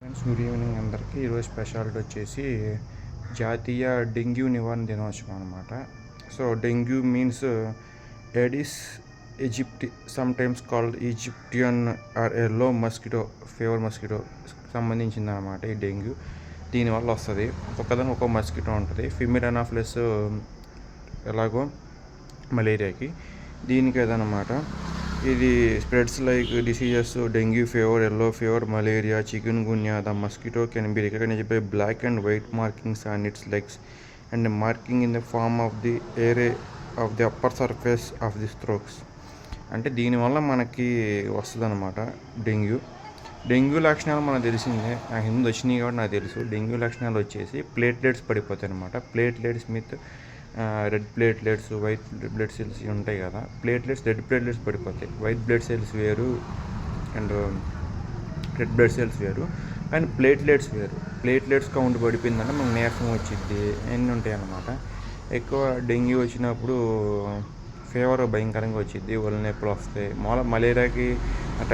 Friends, good evening అందరికీ. ఈరోజు speciality వచ్చేసి జాతీయ డెంగ్యూ నివారణ దినోత్సవం అనమాట. So dengue means aedes aegypti, sometimes called Egyptian or yellow mosquito, fever mosquito సంబంధించింది అనమాట ఈ డెంగ్యూ. దీనివల్ల వస్తుంది, ఒక్కదాని ఒక్కో మస్కిటో ఉంటుంది. ఫిమేల్ అనాఫిలిస్ ఎలాగో మలేరియాకి, దీనికి అదనమాట. ఇది spreads like diseases dengue fever, yellow fever, malaria, chikungunya. The mosquito can be recognised by black and white markings on its legs and marking in the form of the array of the upper surface of the strokes. అంటే దీనివల్ల మనకి వస్తుంది అనమాట dengue. Dengue లక్షణాలు మనకు తెలిసిందే, నాకు ముందు వచ్చినాయి కాబట్టి నాకు తెలుసు. డెంగ్యూ లక్షణాలు వచ్చేసి ప్లేట్లెట్స్ పడిపోతాయి అనమాట. Platelets with red platelets, white blood cells ఉంటాయి కదా. ప్లేట్లెట్స్, రెడ్ ప్లేట్లెట్స్ పడిపోతాయి. వైట్ బ్లడ్ సెల్స్ వేరు అండ్ రెడ్ బ్లడ్ సెల్స్ వేరు, అండ్ ప్లేట్లెట్స్ వేరు. ప్లేట్లెట్స్ కౌంట్ పడిపోయిందంటే మనకు నీరసం వచ్చింది, అన్నీ ఉంటాయి అన్నమాట. ఎక్కువ డెంగ్యూ వచ్చినప్పుడు ఫీవర్ భయంకరంగా వచ్చింది, ఒళ్ళు నొప్పులు వస్తాయి. మలేరియాకి,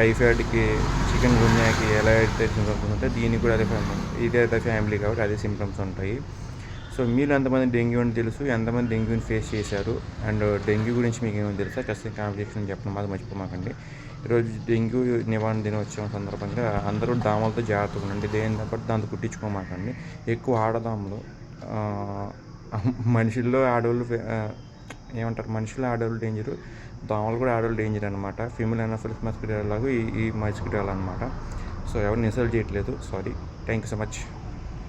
టైఫాయిడ్కి, చికెన్ గున్యాకి ఎలా అయితే సింప్టమ్స్ ఉంటాయి, దీనికి కూడా అదే ఇదే ఫ్యామిలీ కాబట్టి అదే సింప్టమ్స్ ఉంటాయి. సో మీరు ఎంతమంది డెంగ్యూ అని తెలుసు, ఎంతమంది డెంగ్యూని ఫేస్ చేశారు, అండ్ డెంగ్యూ గురించి మీకు ఏమైనా తెలుసా, ఖచ్చితంగా కామెంట్ సెక్షన్లో చెప్పడం మాత్రం మర్చిపోమాకండి. ఈరోజు డెంగ్యూ నివారణ దినోత్సవం సందర్భంగా అందరూ దోమలతో జాగ్రత్తగా ఉండండి. దేని బట్టి దాంతో కుట్టించుకోమాకండి. ఎక్కువ ఆడదోమలు, మనుషుల్లో ఆడవాళ్ళు ఏమంటారు, మనుషులు ఆడవాళ్ళు డేంజరు, దోమలు కూడా ఆడవాళ్ళు డేంజర్ అనమాట. ఫిమేల్ అనాఫిలిస్ మస్కిటో లాగా ఈ మస్కిటో అనమాట. సో ఎవరిని ఇన్సల్ట్ చేయట్లేదు, sorry. Thank you so much.